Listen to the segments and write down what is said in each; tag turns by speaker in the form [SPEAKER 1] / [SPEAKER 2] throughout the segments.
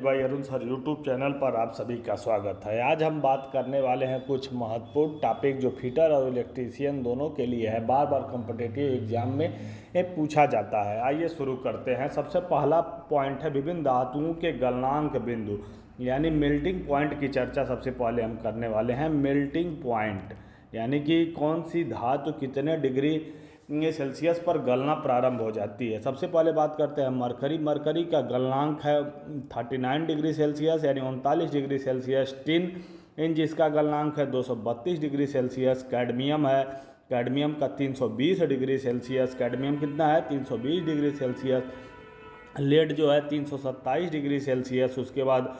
[SPEAKER 1] भाई Arun sir YouTube channel पर आप सभी का स्वागत है। आज हम बात करने वाले हैं कुछ महत्वपूर्ण टॉपिक जो फिटर और इलेक्ट्रीशियन दोनों के लिए है, बार बार कॉम्पिटिटिव एग्जाम में ये पूछा जाता है। आइए शुरू करते हैं। सबसे पहला पॉइंट है विभिन्न धातुओं के गलनांक बिंदु, यानी मेल्टिंग पॉइंट की चर्चा सबसे पहले हम करने वाले हैं। मेल्टिंग पॉइंट यानी कि कौन सी धातु कितने डिग्री सेल्सियस पर गलना प्रारंभ हो जाती है। सबसे पहले बात करते हैं मरकरी। मरकरी का गलनांक है 39 डिग्री सेल्सियस यानी 39 डिग्री सेल्सियस। टिन इन जिसका गलनांक है 232 डिग्री सेल्सियस। कैडमियम है, कैडमियम का 320 डिग्री सेल्सियस। कैडमियम कितना है? 320 डिग्री सेल्सियस। लेड जो है 327 डिग्री सेल्सियस। उसके बाद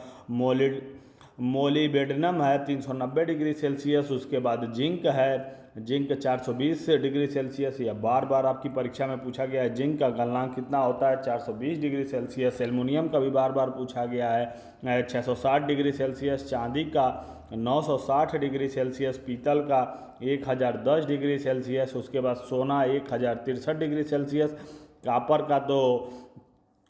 [SPEAKER 1] मोलिबेडनम है 390 डिग्री सेल्सियस। उसके बाद जिंक है, जिंक 420 डिग्री सेल्सियस। या बार बार आपकी परीक्षा में पूछा गया है जिंक का गलनांक कितना होता है? 420 डिग्री सेल्सियस। एल्युमिनियम का भी बार बार पूछा गया है 660 डिग्री सेल्सियस। चांदी का 960 डिग्री सेल्सियस। पीतल का 1010 डिग्री सेल्सियस। उसके बाद सोना 1063 डिग्री सेल्सियस। कापर का तो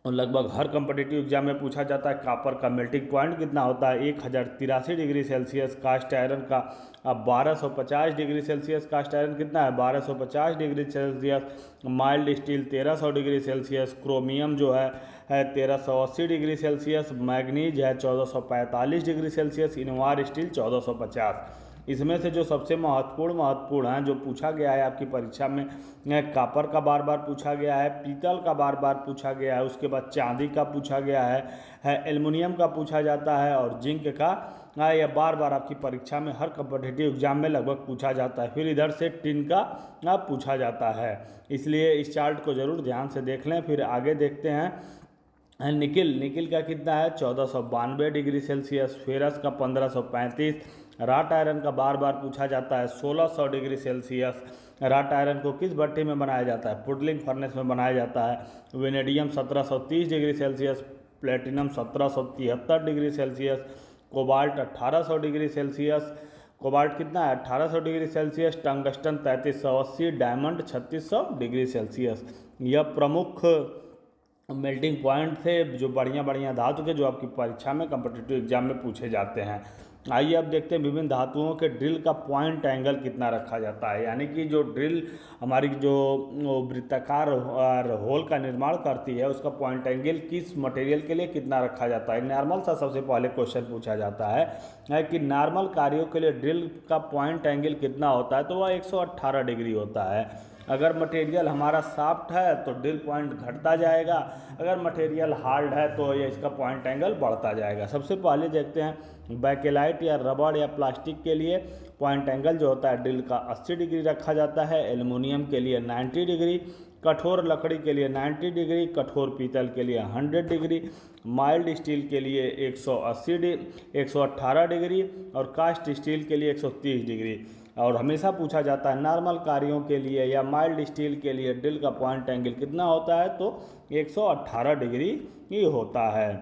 [SPEAKER 1] लगभग हर कम्पिटिटिव एग्जाम में पूछा जाता है। कापर का मेल्टिंग पॉइंट कितना होता है? 1083 डिग्री सेल्सियस। कास्ट आयरन का 1250 डिग्री सेल्सियस। कास्ट आयरन कितना है? 1250 degree Celsius. Mild steel 1300 degree Celsius. Chromium जो है 1380 डिग्री सेल्सियस। मैग्नीज है 1445 डिग्री सेल्सियस। Invar steel 1450। इसमें से जो सबसे महत्वपूर्ण हैं जो पूछा गया है आपकी परीक्षा में, कापर का बार बार पूछा गया है, पीतल का बार बार पूछा गया है, उसके बाद चांदी का पूछा गया है एल्युमिनियम का पूछा जाता है और जिंक का यह बार बार आपकी परीक्षा में हर कॉम्पिटिटिव एग्जाम में लगभग पूछा जाता है। फिर इधर से टिन का पूछा जाता है, इसलिए इस चार्ट को जरूर ध्यान से देख लें। फिर आगे देखते हैं निकिल। निकिल का कितना है? 1492 डिग्री सेल्सियस। फेरस का 1535। राट आयरन का बार बार पूछा जाता है 1600 डिग्री सेल्सियस। राट आयरन को किस भट्टी में बनाया जाता है? पुडलिंग फर्नेस में बनाया जाता है। Vanadium 1730 degree Celsius. Platinum 1773 degree Celsius. Cobalt 1800 degree Celsius. Cobalt कितना है? 1800 degree Celsius. Tungsten 3380। Diamond 3600 degree Celsius. यह प्रमुख मेल्टिंग पॉइंट थे जो बढ़िया बढ़िया धातु के जो आपकी परीक्षा में कॉम्पिटिटिव एग्जाम में पूछे जाते हैं। आइए अब देखते हैं विभिन्न धातुओं के ड्रिल का पॉइंट एंगल कितना रखा जाता है, यानी कि जो ड्रिल हमारी जो वृत्ताकार होल का निर्माण करती है उसका पॉइंट एंगल किस मटेरियल के लिए कितना रखा जाता है। नॉर्मल सा सबसे पहले क्वेश्चन पूछा जाता है कि नॉर्मल कार्यों के लिए ड्रिल का पॉइंट एंगल कितना होता है, तो वह 118 डिग्री होता है। अगर मटेरियल हमारा सॉफ्ट है तो ड्रिल पॉइंट घटता जाएगा, अगर मटेरियल हार्ड है तो ये इसका पॉइंट एंगल बढ़ता जाएगा। सबसे पहले देखते हैं बैकेलाइट या रबड़ या प्लास्टिक के लिए पॉइंट एंगल जो होता है ड्रिल का 80 डिग्री रखा जाता है। एल्युमिनियम के लिए 90 डिग्री। कठोर लकड़ी के लिए 90 डिग्री। कठोर पीतल के लिए 100 डिग्री। माइल्ड स्टील के लिए 118 डिग्री और कास्ट स्टील के लिए 130 डिग्री। और हमेशा पूछा जाता है नॉर्मल कार्यों के लिए या माइल्ड स्टील के लिए ड्रिल का पॉइंट एंगल कितना होता है, तो 118 डिग्री ही होता है।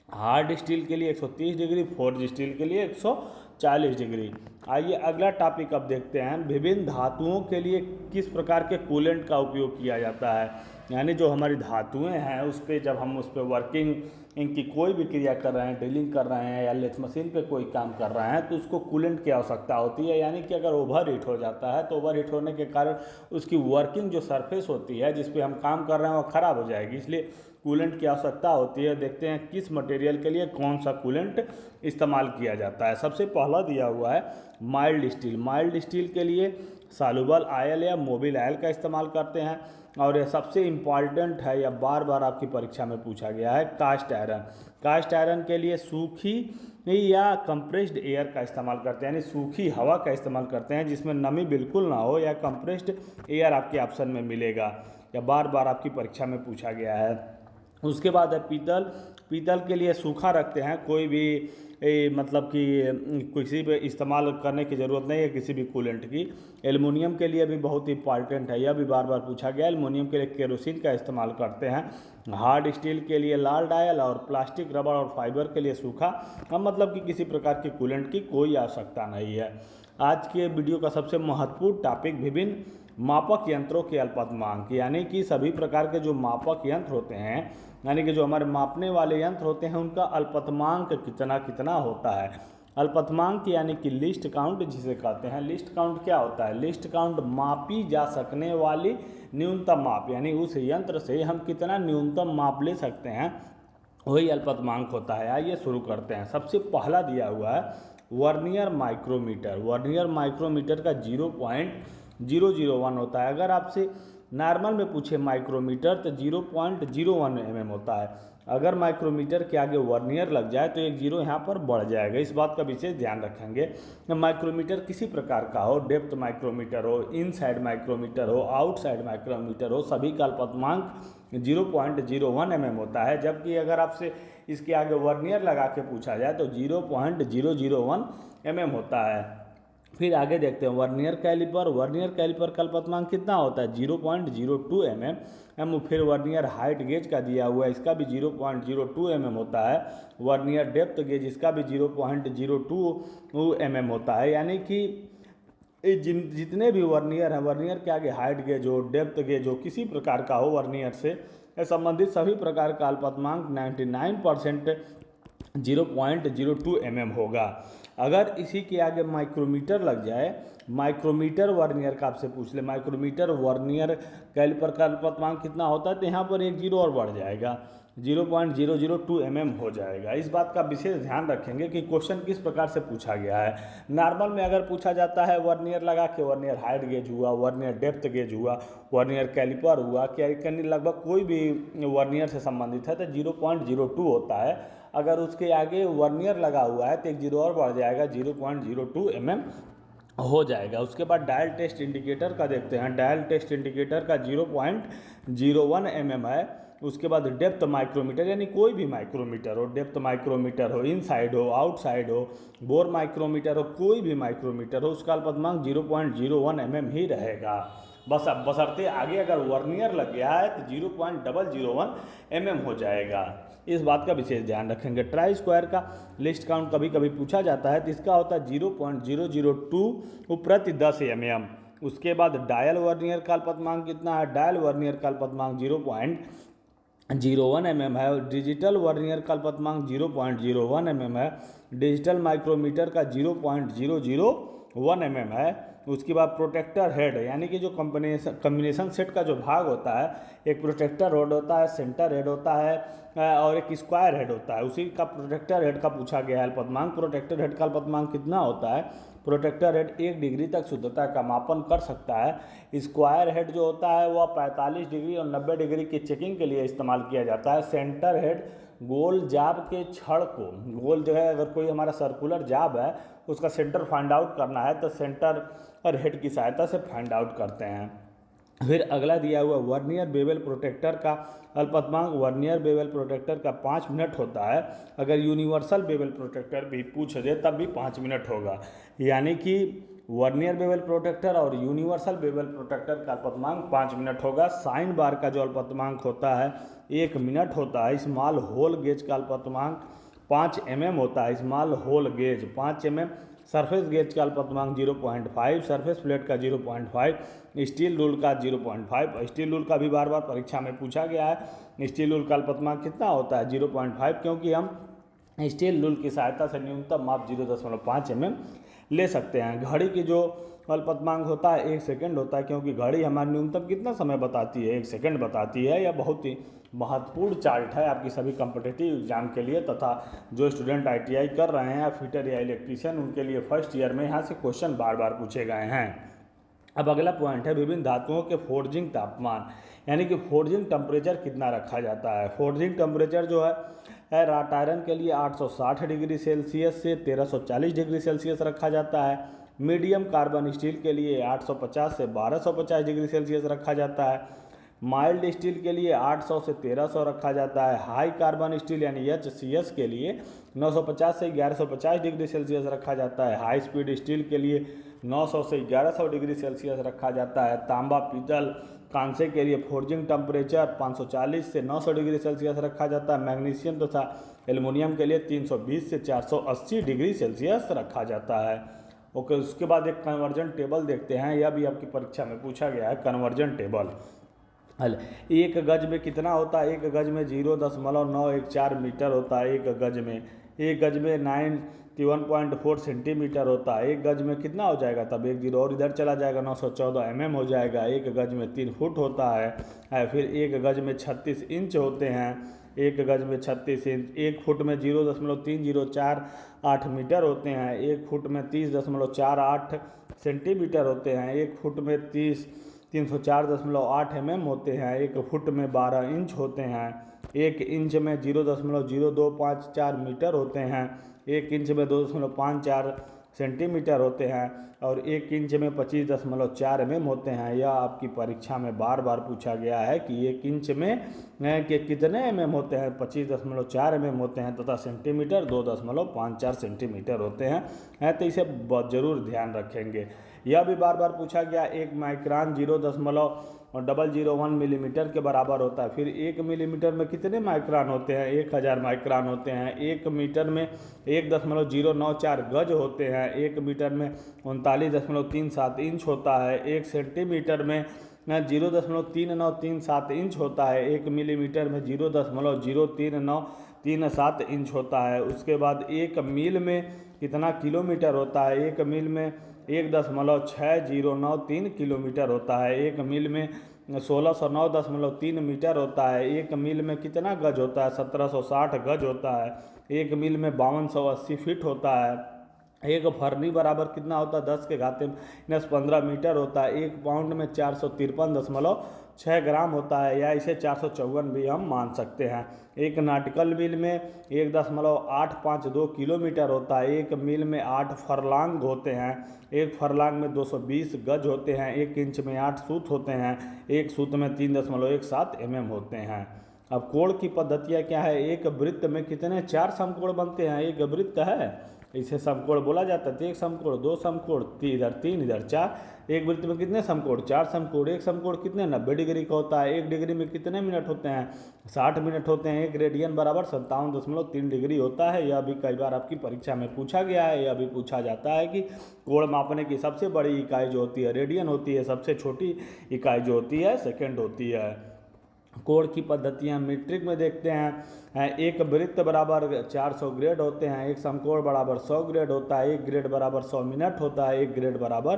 [SPEAKER 1] हार्ड स्टील के लिए 130 डिग्री। फोर्ज स्टील के लिए 140 डिग्री। आइए अगला टॉपिक अब देखते हैं विभिन्न धातुओं के लिए किस प्रकार के कूलेंट का उपयोग किया जाता है। यानी जो हमारी धातुएं हैं उस पर जब हम उस पर वर्किंग इनकी कोई भी क्रिया कर रहे हैं, ड्रिलिंग कर रहे हैं या लेथ मशीन पे कोई काम कर रहे हैं तो उसको कूलेंट की आवश्यकता होती है। यानी कि अगर ओवर हीट हो जाता है तो ओवर हीट होने के कारण उसकी वर्किंग जो सरफेस होती है जिस पे हम काम कर रहे हैं वो ख़राब हो जाएगी, इसलिए कूलेंट की आवश्यकता होती है। देखते हैं किस मटेरियल के लिए कौन सा कूलेंट इस्तेमाल किया जाता है। सबसे पहला दिया हुआ है माइल्ड स्टील। माइल्ड स्टील के लिए सॉल्युबल ऑयल या मोबिल ऑयल का इस्तेमाल करते हैं। और यह सबसे इम्पॉर्टेंट है, या बार बार आपकी परीक्षा में पूछा गया है, कास्ट आयरन। कास्ट आयरन के लिए सूखी या कंप्रेस्ड एयर का इस्तेमाल करते हैं, यानी सूखी हवा का इस्तेमाल करते हैं जिसमें नमी बिल्कुल ना हो, या कंप्रेस्ड एयर आपके ऑप्शन में मिलेगा, या बार बार आपकी परीक्षा में पूछा गया है। उसके बाद है पीतल। पीतल के लिए सूखा रखते हैं, कोई भी मतलब कि किसी पे इस्तेमाल करने की ज़रूरत नहीं है किसी भी कूलेंट की। एल्युमिनियम के लिए भी बहुत इंपॉर्टेंट है, यह भी बार बार पूछा गया। एल्युमिनियम के लिए केरोसिन का इस्तेमाल करते हैं। हार्ड स्टील के लिए लाल डायल और प्लास्टिक, रबड़ और फाइबर के लिए सूखा। अब मतलब कि किसी प्रकार के कूलेंट की कोई आवश्यकता नहीं है। आज के वीडियो का सबसे महत्वपूर्ण टॉपिक विभिन्न मापक यंत्रों के अल्पतमांक, यानी कि सभी प्रकार के जो मापक यंत्र होते हैं, यानी कि जो हमारे मापने वाले यंत्र होते हैं, उनका अल्पतमांक कितना कितना होता है। अल्पतमांक यानी कि लिस्ट काउंट जिसे कहते हैं। लिस्ट काउंट क्या होता है? लिस्ट काउंट मापी जा सकने वाली न्यूनतम माप, यानी उस यंत्र से हम कितना न्यूनतम माप ले सकते हैं, वही अल्पतमांक होता है। आइए शुरू करते हैं। सबसे पहला दिया हुआ है वर्नियर माइक्रोमीटर। वर्नियर माइक्रोमीटर का 0.001 होता है। अगर आपसे नॉर्मल में पूछे माइक्रोमीटर तो 0.01 mm होता है। अगर माइक्रोमीटर के आगे वर्नियर लग जाए तो एक जीरो यहाँ पर बढ़ जाएगा। इस बात का विशेष ध्यान रखेंगे। माइक्रोमीटर किसी प्रकार का हो, डेप्थ माइक्रोमीटर हो, इनसाइड माइक्रोमीटर हो, आउटसाइड माइक्रोमीटर हो, सभी का अल्पतमांक 0.01 mm होता है। जबकि अगर आपसे इसके आगे वर्नियर लगा के पूछा जाए तो 0.001 mm होता है। फिर आगे देखते हैं वर्नियर कैलिपर। वर्नियर कैलिपर का अल्पतमांक कितना होता है? 0.02 mm। फिर वर्नियर हाइट गेज का दिया हुआ है, इसका भी 0.02 mm होता है। वर्नियर डेप्थ गेज, इसका भी 0.02 mm होता है। यानी कि जितने भी वर्नियर हैं, वर्नियर के आगे हाइट गेज हो, डेप्थ गेज हो, किसी प्रकार का हो वर्नियर से संबंधित सभी प्रकार का अल्पतमांक 99% 0.02 mm होगा। अगर इसी के आगे माइक्रोमीटर लग जाए, माइक्रोमीटर वर्नियर का आपसे पूछ ले, माइक्रोमीटर वर्नियर कैलिपर का अल्पतमांक कितना होता है, तो यहाँ पर एक जीरो और बढ़ जाएगा, 0.002 mm हो जाएगा। इस बात का विशेष ध्यान रखेंगे कि क्वेश्चन किस प्रकार से पूछा गया है। नॉर्मल में अगर पूछा जाता है वर्नियर लगा के, वर्नियर हाइट गेज हुआ, वर्नियर डेप्थ गेज हुआ, वर्नियर कैलिपर हुआ, क्या लगभग कोई भी वर्नियर से संबंधित है तो 0.02 होता है। अगर उसके आगे वर्नियर लगा हुआ है तो एक जीरो और बढ़ जाएगा, 0.02 mm हो जाएगा। उसके बाद डायल टेस्ट इंडिकेटर का देखते हैं। डायल टेस्ट इंडिकेटर का 0.01 mm है। उसके बाद डेप्थ माइक्रोमीटर, यानी कोई भी माइक्रोमीटर हो, डेप्थ माइक्रोमीटर हो, इनसाइड हो, आउटसाइड हो, बोर माइक्रोमीटर हो, कोई भी माइक्रोमीटर हो, उसका अल्पतमांक 0.01 mm ही रहेगा। बस अब बशर्ते आगे अगर वर्नियर लग गया है तो 0.001 mm हो जाएगा। इस बात का विशेष ध्यान रखेंगे। ट्राई स्क्वायर का लिस्ट काउंट कभी कभी पूछा जाता है तो इसका होता है 0.002 प्रति 10 mm। उसके बाद डायल वर्नियर का अल्पतमांक कितना है? डायल वर्नियर का अल्पतमांक 0.01 mm है। डिजिटल वर्नियर का अल्पतमांक 0.01 mm है। डिजिटल माइक्रोमीटर का 0.001 mm है। उसके बाद प्रोटेक्टर हेड, यानी कि जो कम्बिनेशन सेट का जो भाग होता है, एक प्रोटेक्टर हेड होता है, सेंटर हेड होता है और एक स्क्वायर हेड होता है। उसी का प्रोटेक्टर हेड का पूछा गया है अल्पतमांक। प्रोटेक्टर हेड का अल्पतमांक कितना होता है? प्रोटेक्टर हेड 1 डिग्री तक शुद्धता का मापन कर सकता है। स्क्वायर हेड जो होता है वह 45 डिग्री और 90 डिग्री की चेकिंग के लिए इस्तेमाल किया जाता है। सेंटर हेड गोल जाब के छड़ को, गोल जगह अगर कोई हमारा सर्कुलर जाब है उसका सेंटर फाइंड आउट करना है तो सेंटर और हेड की सहायता से फाइंड आउट करते हैं। फिर अगला दिया हुआ वर्नियर बेवल प्रोटेक्टर का अल्पतमांक। वर्नियर बेवल प्रोटेक्टर का 5 मिनट होता है। अगर यूनिवर्सल बेवल प्रोटेक्टर भी पूछ दे तब भी 5 मिनट होगा। यानी कि वर्नियर बेवल प्रोटेक्टर और यूनिवर्सल बेवल प्रोटेक्टर का अल्पतमांक 5 मिनट होगा। साइन बार का जो अल्पतमांक होता है 1 मिनट होता है। स्मॉल होल गेज का अल्पतमांक 5 mm होता है। Small hole gauge 5 mm। Surface gauge का अल्पतमांक 0.5, सरफेस प्लेट का 0.5, स्टील रूल का 0.5। स्टील रूल का भी बार बार परीक्षा में पूछा गया है। स्टील रूल का अल्पतमांक कितना होता है? 0.5, क्योंकि हम स्टील रूल की सहायता से न्यूनतम माप 0.5 mm ले सकते हैं। घड़ी की जो अल्पतमांक होता है 1 सेकंड होता है, क्योंकि घड़ी हमारी न्यूनतम कितना समय बताती है? 1 सेकंड बताती है। यह बहुत ही महत्वपूर्ण चार्ट है आपकी सभी कॉम्पिटिटिव एग्जाम के लिए, तथा जो स्टूडेंट ITI कर रहे हैं या फिटर या इलेक्ट्रीशियन, उनके लिए फर्स्ट ईयर में यहाँ से क्वेश्चन बार बार पूछे गए हैं। अब अगला पॉइंट है विभिन्न धातुओं के फोर्जिंग तापमान, यानी कि फोर्जिंग टेम्परेचर कितना रखा जाता है। फोर्जिंग टेम्परेचर जो है राट आयरन के लिए 860 डिग्री सेल्सियस से 1340 डिग्री सेल्सियस रखा जाता है। मीडियम कार्बन स्टील के लिए 850 से 1250 डिग्री सेल्सियस रखा जाता है। माइल्ड स्टील के लिए 800 से 1300 रखा जाता है। हाई कार्बन स्टील यानी HCS के लिए 950 से 1150 डिग्री सेल्सियस रखा जाता है। हाई स्पीड स्टील के लिए 900 से 1100 डिग्री सेल्सियस रखा जाता है। तांबा पीतल कांसे के लिए फोर्जिंग टेम्परेचर 540 से 900 डिग्री सेल्सियस रखा जाता है। मैग्नीशियम तथा एल्युमिनियम के लिए 320 से 480 डिग्री सेल्सियस रखा जाता है। ओके, उसके बाद एक कन्वर्जन टेबल देखते हैं, यह भी आपकी परीक्षा में पूछा गया है। कन्वर्जन टेबल हल, एक गज में कितना होता है? एक गज में 0.914 मीटर होता है। एक गज में 91.4 सेंटीमीटर होता है। एक गज में कितना हो जाएगा? तब एक जीरो और इधर चला जाएगा, 914 हो जाएगा। एक गज में 3 फुट होता है। फिर एक गज में 36 इंच होते हैं। एक गज में 36 इंच। एक फुट में 0.3048 मीटर होते हैं। एक फुट में 30.48 सेंटीमीटर होते हैं। एक फुट में 304.8 होते हैं। एक फुट में 12 इंच होते हैं। एक इंच में 0.0254 मीटर होते हैं। एक इंच में 2.54 सेंटीमीटर होते हैं। और एक इंच में 25.4 होते हैं। यह आपकी परीक्षा में बार बार पूछा गया है कि एक इंच में कि कितने होते हैं? 25.4 होते हैं तथा सेंटीमीटर 2.54 सेंटीमीटर होते हैं। तो इसे जरूर ध्यान रखेंगे। यह भी बार बार पूछा गया। एक माइक्रोन 0.001 मिलीमीटर के बराबर होता है। फिर 1 मिलीमीटर में कितने माइक्रोन होते हैं? 1000 माइक्रोन होते हैं। 1 मीटर में 1.094 गज होते हैं। 1 मीटर में 39.37 इंच होता है। 1 सेंटीमीटर में 0.3937 इंच होता है। 1 मिलीमीटर में 0.03937 इंच होता है। उसके बाद 1 मील में कितना किलोमीटर होता है? 1 मील में 1.6093 किलोमीटर होता है। 1 मील में 1609.3 मीटर होता है। 1 मील में कितना गज होता है? 1760 गज होता है। 1 मील में 5280 फीट होता है। एक फरनी बराबर कितना होता है? 10 के घाते -15 मीटर होता है। 1 पाउंड में 453.6 ग्राम होता है, या इसे 454 भी हम मान सकते हैं। एक नाटिकल मील में 1.852 किलोमीटर होता है। 1 मील में 8 फरलांग होते हैं। 1 फरलांग में 220 गज होते हैं। 1 इंच में 8 सूत होते हैं। 1 सूत में 3.17 होते हैं। अब कोण की पद्धतियाँ क्या है? एक वृत्त में कितने 4 समकोण बनते हैं? एक वृत्त है, इसे समकोण बोला जाता है। तो एक समकोण, 2 समकोण, इधर 3 इधर 4। एक वृत्त में कितने समकोण? 4 समकोण। एक समकोण कितने 90 डिग्री का होता है। 1 डिग्री में कितने मिनट होते हैं? 60 मिनट होते हैं। 1 रेडियन बराबर 57.3 डिग्री होता है। यह भी कई बार आपकी परीक्षा में पूछा गया है। यह भी पूछा जाता है कि कोण मापने की सबसे बड़ी इकाई जो होती है रेडियन होती है, सबसे छोटी इकाई जो होती है सेकेंड होती है। कोण की पद्धतियाँ मीट्रिक में देखते हैं। एक वृत्त बराबर 400 ग्रेड होते हैं। एक समकोण बराबर 100 ग्रेड होता है। 1 ग्रेड बराबर 100 मिनट होता है। 1 ग्रेड बराबर,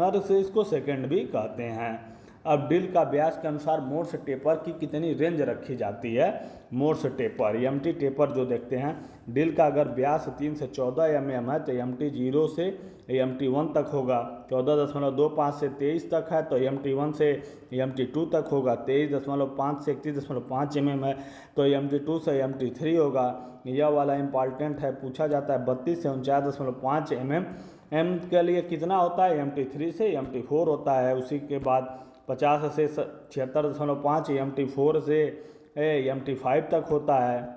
[SPEAKER 1] और से इसको सेकंड भी कहते हैं। अब ड्रिल का व्यास के अनुसार मोर्स टेपर की कितनी रेंज रखी जाती है? मोर्स टेपर, एमटी टेपर जो देखते हैं, ड्रिल का अगर व्यास 3 से 14 है तो एमटी 0 से एमटी 1 तक होगा। 14.25 से 23 तक है तो एमटी 1 से एमटी 2 तक होगा। 23.5 से 31.5 है तो एमटी 2 से एमटी 3 होगा। यह वाला इम्पॉर्टेंट है, पूछा जाता है। 32 से 49.5 एम के लिए कितना होता है? एमटी 3 से एमटी 4 होता है। उसी के बाद 50 से 76.5 एमटी 4 से एमटी 5 तक होता है।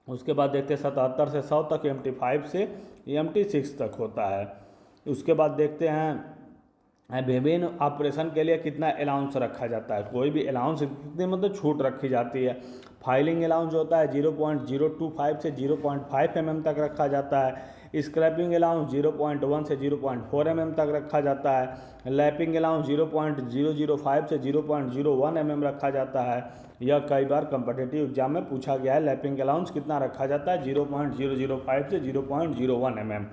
[SPEAKER 1] उसके बाद देखते हैं 77 से 100 तक एमटी 5 से एमटी 6 तक होता है। उसके बाद देखते हैं विभिन्न ऑपरेशन के लिए कितना अलाउंस रखा जाता है। कोई भी अलाउंस कितनी मतलब छूट रखी जाती है। फाइलिंग अलाउंस जो होता है 0.025 से 0.5 तक रखा जाता है। स्क्रैपिंग अलाउंस 0.1 से 0.4 तक रखा जाता है। लैपिंग अलाउंस 0.005 से 0.01 रखा जाता है। यह कई बार कम्पिटिटिव एग्जाम में पूछा गया है। लैपिंग अलाउंस कितना रखा जाता है? 0.005 से 0.01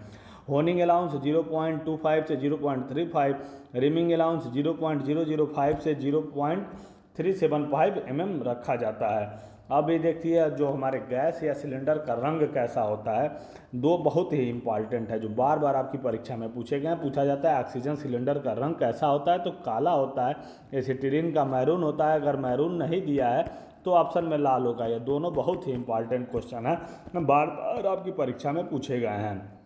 [SPEAKER 1] होनिंग अलाउंस 0.25 से 0.35। रिमिंग अलाउंस 0.005 से 0.375 रखा जाता है। अब ये देखिए जो हमारे गैस या सिलेंडर का रंग कैसा होता है। 2 बहुत ही इंपॉर्टेंट है जो बार बार आपकी परीक्षा में पूछे गए हैं। पूछा जाता है ऑक्सीजन सिलेंडर का रंग कैसा होता है? तो काला होता है। एसिटिलीन का मैरून होता है। अगर मैरून नहीं दिया है तो ऑप्शन में लाल होगा। ये दोनों बहुत ही इंपॉर्टेंट क्वेश्चन है, बार बार आपकी परीक्षा में पूछे गए हैं।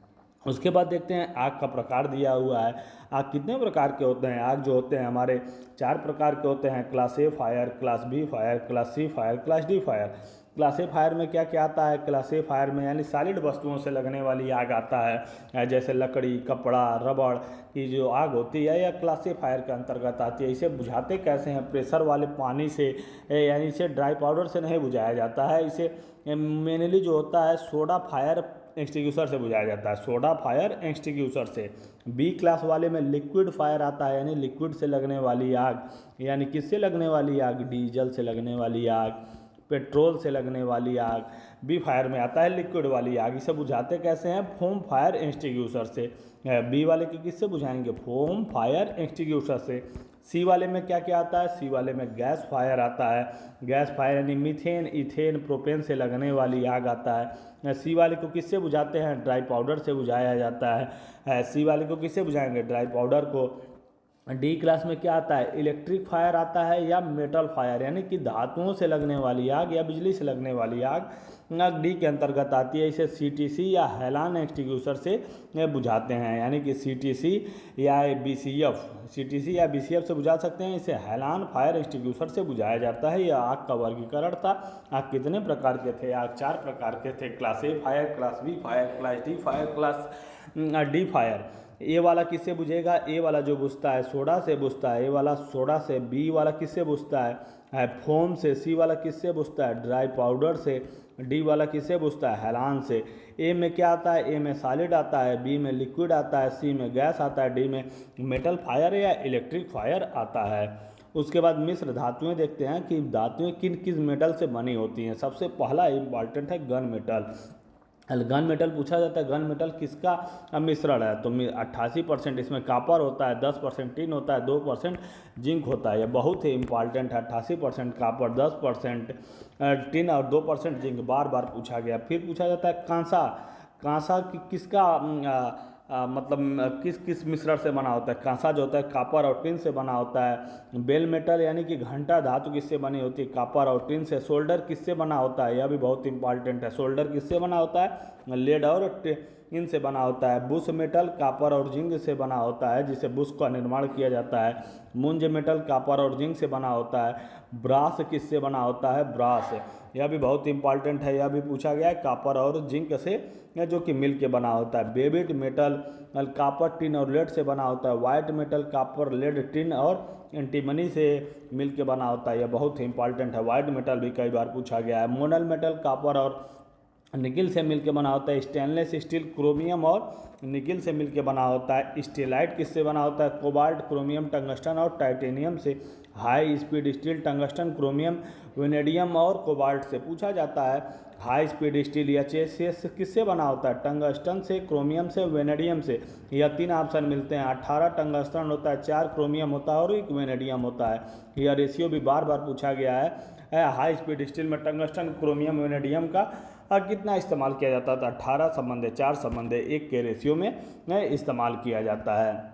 [SPEAKER 1] उसके बाद देखते हैं आग का प्रकार दिया हुआ है। आग कितने प्रकार के होते हैं? आग जो होते हैं हमारे 4 प्रकार के होते हैं। Class A fire, class B fire, class C fire, class D fire. Classifier में क्या क्या आता है? क्लासीफायर में यानी सॉलिड वस्तुओं से लगने वाली आग आता है, जैसे लकड़ी, कपड़ा, रबड़ की जो आग होती है यह क्लासीफायर के अंतर्गत आती है। इसे बुझाते कैसे हैं? प्रेशर वाले पानी से, यानी इसे ड्राई पाउडर से नहीं बुझाया जाता है। इसे मेनली जो होता है सोडा फायर एक्सटिंग्विशर से बुझाया जाता है, सोडा फायर एक्सटिंग्विशर से। बी क्लास वाले में लिक्विड फायर आता है, यानी लिक्विड से लगने वाली आग। यानी किससे लगने वाली आग? डीजल से लगने वाली आग, पेट्रोल से लगने वाली आग। बी फायर में आता है लिक्विड वाली आग। इसे बुझाते कैसे हैं? फोम फायर एक्सटिंग्विशर से। बी वाले की किससे बुझाएंगे? फोम फायर एक्सटिंग्विशर से। सी वाले में क्या क्या आता है? सी वाले में गैस फायर आता है। गैस फायर यानी मीथेन, इथेन, प्रोपेन से लगने वाली आग आता है। सी वाले को किससे बुझाते हैं? ड्राई पाउडर से बुझाया जाता है। सी वाले को किससे बुझाएंगे? ड्राई पाउडर को। डी क्लास में क्या आता है? इलेक्ट्रिक फायर आता है या मेटल फायर, यानी कि धातुओं से लगने वाली आग या बिजली से लगने वाली आग डी के अंतर्गत आती है। इसे सीटीसी या हेलान एक्सटिंग्विशर से बुझाते हैं, यानी कि सीटीसी या बीसीएफ, सीटीसी या बीसीएफ से बुझा सकते हैं। इसे हेलान फायर एक्सटिंग्विशर से बुझाया जाता है। यह आग का वर्गीकरण था। आग कितने प्रकार के थे? आग 4 प्रकार के थे, class A fire, class B fire, class D fire, class D fire. A वाला किससे बुझेगा? ए वाला जो बुझता है सोडा से बुझता है, ए वाला सोडा से। बी वाला किससे बुझता है? फोम से। सी वाला किससे बुझता है? ड्राई पाउडर से। डी वाला किससे बुझता है? हेलान से। ए में क्या आता है? ए में सॉलिड आता है, बी में लिक्विड आता है, सी में गैस आता है, डी में मेटल फायर या इलेक्ट्रिक फायर आता है। उसके बाद मिश्र धातुएं देखते हैं कि धातुएं किन किस मेटल से बनी होती हैं। सबसे पहला इंपॉर्टेंट है गन मेटल। गन मेटल पूछा जाता है, गन मेटल किसका मिश्रण है? तो 88% इसमें कापर होता है, 10% टिन होता है, 2% जिंक होता है। यह बहुत ही इंपॉर्टेंट है। 88% कापर, 10% टिन और 2% जिंक बार बार पूछा गया। फिर पूछा जाता है कांसा। कांसा किसका मतलब किस किस मिश्रण से बना होता है? कांसा जो होता है कापर और टिन से बना होता है। बेल मेटल यानी कि घंटा धातु किससे बनी होती है? कापर और टिन से। सोल्डर किससे बना होता है? यह भी बहुत इंपॉर्टेंट है। सोल्डर किससे बना होता है? लेड और टिन से बना होता है। बुश मेटल कापर और जिंक से बना होता है, जिसे बुश का निर्माण किया जाता है। मुंज मेटल कापर और जिंक से बना होता है। ब्रास किससे बना होता है? ब्रास। यह भी बहुत इंपॉर्टेंट है, यह भी पूछा गया है। कापर और जिंक से जो कि मिल के बना होता है। बेबिट मेटल कापर, टिन और लेड से बना होता है। White metal copper, lead, tin और एंटीमनी से मिल के बना होता है। यह बहुत ही इंपॉर्टेंट है। वाइट मेटल भी कई बार पूछा गया है। मोनल मेटल कापर और निकिल से मिलकर बना होता है। स्टेनलेस स्टील क्रोमियम और निकिल से मिलकर बना होता है। स्टेलाइट किससे बना होता है? कोबाल्ट, क्रोमियम, टंगस्टन और टाइटेनियम से। High speed steel tungsten, chromium, vanadium और कोबाल्ट से पूछा जाता है। हाई स्पीड स्टील या चेसियस किससे बना होता है? टंगस्टन से, क्रोमियम से, वेनेडियम से। यह 3 ऑप्शन मिलते हैं। 18 टंगस्टन होता है, 4 क्रोमियम होता है और 1 वेनेडियम होता है। यह रेशियो भी बार बार पूछा गया है। हाई स्पीड स्टील में टंगस्टन, क्रोमियम, वेनेडियम का कितना इस्तेमाल किया जाता था? 18 संबंध 4 संबंध 1 के रेशियो में इस्तेमाल किया जाता है।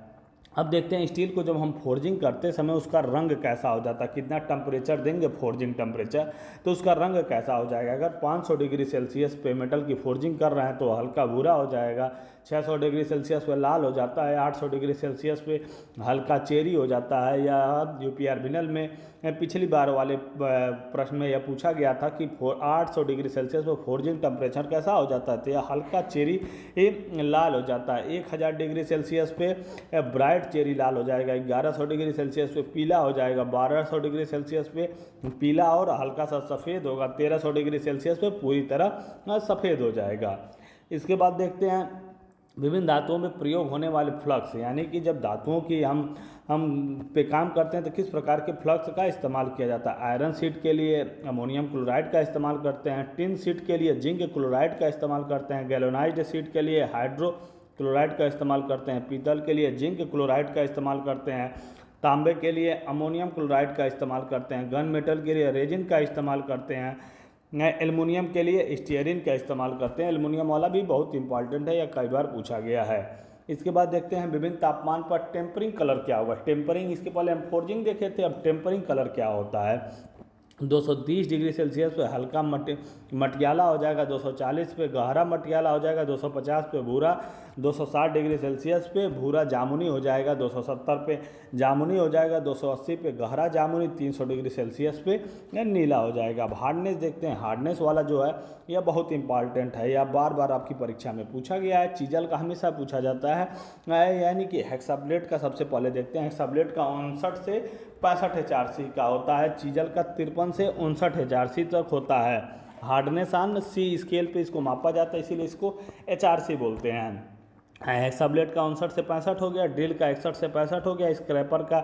[SPEAKER 1] अब देखते हैं स्टील को जब हम फोर्जिंग करते समय उसका रंग कैसा हो जाता है। कितना टेम्परेचर देंगे फोर्जिंग टेम्परेचर, तो उसका रंग कैसा हो जाएगा। अगर 500 डिग्री सेल्सियस पे मेटल की फोर्जिंग कर रहे हैं तो हल्का भूरा हो जाएगा। 600 डिग्री सेल्सियस पे लाल हो जाता है। 800 डिग्री सेल्सियस पे हल्का चेरी हो जाता है। या यूपीआर बिनल में पिछली बार वाले प्रश्न में यह पूछा गया था कि 800 डिग्री सेल्सियस पर फोर्जिंग टेम्परेचर कैसा हो जाता है? तो यह हल्का चेरी लाल हो जाता है। 1000 डिग्री सेल्सियस पे ब्राइट चेरी लाल हो जाएगा। 1100 डिग्री सेल्सियस पे पीला हो जाएगा। 1200 डिग्री सेल्सियस पे पीला और हल्का सा सफ़ेद होगा। 1300 डिग्री सेल्सियस पे पूरी तरह सफ़ेद हो जाएगा। इसके बाद देखते हैं विभिन्न धातुओं में प्रयोग होने वाले फ्लक्स, यानी कि जब धातुओं की हम पे काम करते हैं तो किस प्रकार के फ्लक्स का इस्तेमाल किया जाता है। आयरन शीट के लिए अमोनियम क्लोराइड का इस्तेमाल करते हैं। टिन शीट के लिए जिंक क्लोराइड का इस्तेमाल करते हैं। गैल्वेनाइज्ड शीट के लिए हाइड्रो क्लोराइड का इस्तेमाल करते हैं। पीतल के लिए जिंक क्लोराइड का इस्तेमाल करते हैं। तांबे के लिए अमोनियम क्लोराइड का इस्तेमाल करते हैं। गन मेटल के लिए रेजिन का इस्तेमाल करते हैं। एल्युमिनियम के लिए स्टीयरिन का इस्तेमाल करते हैं। एल्युमिनियम वाला भी बहुत इंपॉर्टेंट है, यह कई बार पूछा गया है। इसके बाद देखते हैं विभिन्न तापमान पर टेम्परिंग कलर क्या होगा। टेम्परिंग, इसके पहले हम फोर्जिंग देखे थे, अब टेम्परिंग कलर क्या होता है। 230 डिग्री सेल्सियस पे हल्का मटियाला हो जाएगा, 240 पे गहरा मटियाला हो जाएगा, 250 पे भूरा, 260 डिग्री सेल्सियस पे भूरा जामुनी हो जाएगा, 270 पे जामुनी हो जाएगा, 280 पे गहरा जामुनी, 300 डिग्री सेल्सियस पे नीला हो जाएगा। अब हार्डनेस देखते हैं। हार्डनेस वाला जो है यह बहुत इंपॉर्टेंट है, यह बार बार आपकी परीक्षा में पूछा गया है। चीजल का हमेशा पूछा जाता है, यानी कि हेक्साब्लेट का सबसे पहले देखते हैं। हेक्साब्लेट का 59 से 65 HRC का होता है, चीजल का 53 से 59 HRC तक होता है। हार्डनेस ऑन सी स्केल पे इसको मापा जाता है, इसीलिए इसको HRC बोलते हैं। हेक्साब्लेट का 59 से 65 हो गया, ड्रिल का 61 से 65 हो गया, स्क्रैपर का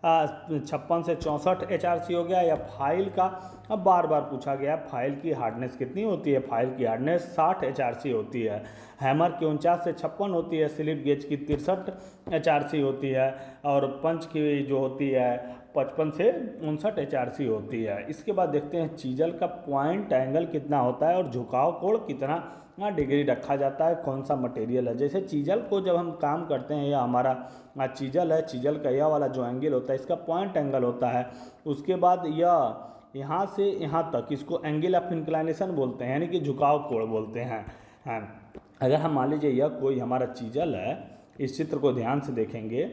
[SPEAKER 1] 56 से 64 HRC हो गया। या फाइल का अब बार बार पूछा गया, फाइल की हार्डनेस कितनी होती है? फाइल की हार्डनेस 60 HRC होती है। हैमर की 49 से 56 होती है, स्लिप गेज की 63 HRC होती है, और पंच की जो होती है 55 से 59 HRC होती है। इसके बाद देखते हैं चीजल का पॉइंट एंगल कितना होता है और झुकाव कोण कितना डिग्री रखा जाता है, कौन सा मटेरियल है। जैसे चीजल को जब हम काम करते हैं, या हमारा चीजल है, चीजल का यह वाला जो एंगल होता है इसका पॉइंट एंगल होता है। उसके बाद यह यहाँ से यहाँ तक इसको एंगल ऑफ इंक्लाइनेशन बोलते हैं, यानी कि झुकाव कोण बोलते हैं। अगर हम मान लीजिए यह कोई हमारा चीजल है, इस चित्र को ध्यान से देखेंगे,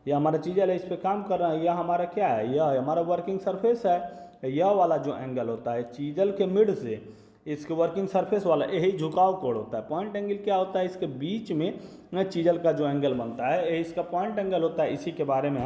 [SPEAKER 1] यह हमारा चीजल है, इस पर काम कर रहा है, यह हमारा क्या है? यह हमारा वर्किंग सरफेस है। यह वाला जो एंगल होता है चीजल के मिड से इसके वर्किंग सरफेस वाला, यही झुकाव कोण होता है। पॉइंट एंगल क्या होता है? इसके बीच में चीजल का जो एंगल बनता है यही इसका पॉइंट एंगल होता है। इसी के बारे में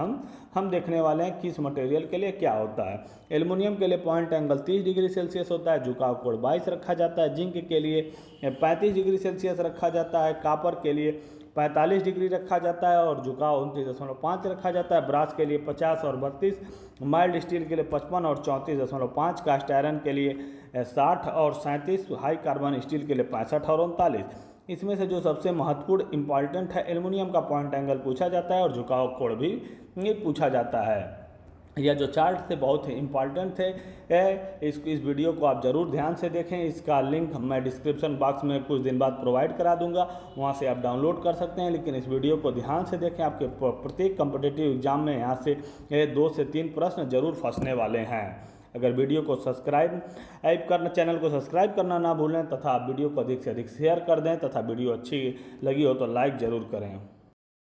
[SPEAKER 1] हम देखने वाले हैं किस मटेरियल के लिए क्या होता है। एल्युमिनियम के लिए पॉइंट एंगल 30 डिग्री सेल्सियस होता है, झुकाव कोण 22 रखा जाता है। जिंक के लिए 35 डिग्री सेल्सियस रखा जाता है, कापर के लिए 45 डिग्री रखा जाता है और झुकाव 29.5 रखा जाता है। ब्रास के लिए 50 और 32, माइल्ड स्टील के लिए 55 और 34.5, कास्ट आयरन के लिए 60 और 37, हाई कार्बन स्टील के लिए 65 और 39। इसमें से जो सबसे महत्वपूर्ण इंपॉर्टेंट है, एल्युमिनियम का पॉइंट एंगल पूछा जाता है और झुकाव कोण भी पूछा जाता है। यह जो चार्ट थे बहुत ही इंपॉर्टेंट थे। इस वीडियो को आप ज़रूर ध्यान से देखें। इसका लिंक मैं डिस्क्रिप्शन बॉक्स में कुछ दिन बाद प्रोवाइड करा दूंगा, वहां से आप डाउनलोड कर सकते हैं। लेकिन इस वीडियो को ध्यान से देखें, आपके प्रत्येक कॉम्पिटिटिव एग्जाम में यहाँ से 2 से 3 प्रश्न जरूर फंसने वाले हैं। अगर वीडियो को चैनल को सब्सक्राइब करना ना भूलें, तथा वीडियो को अधिक से अधिक शेयर कर दें, तथा वीडियो अच्छी लगी हो तो लाइक ज़रूर करें।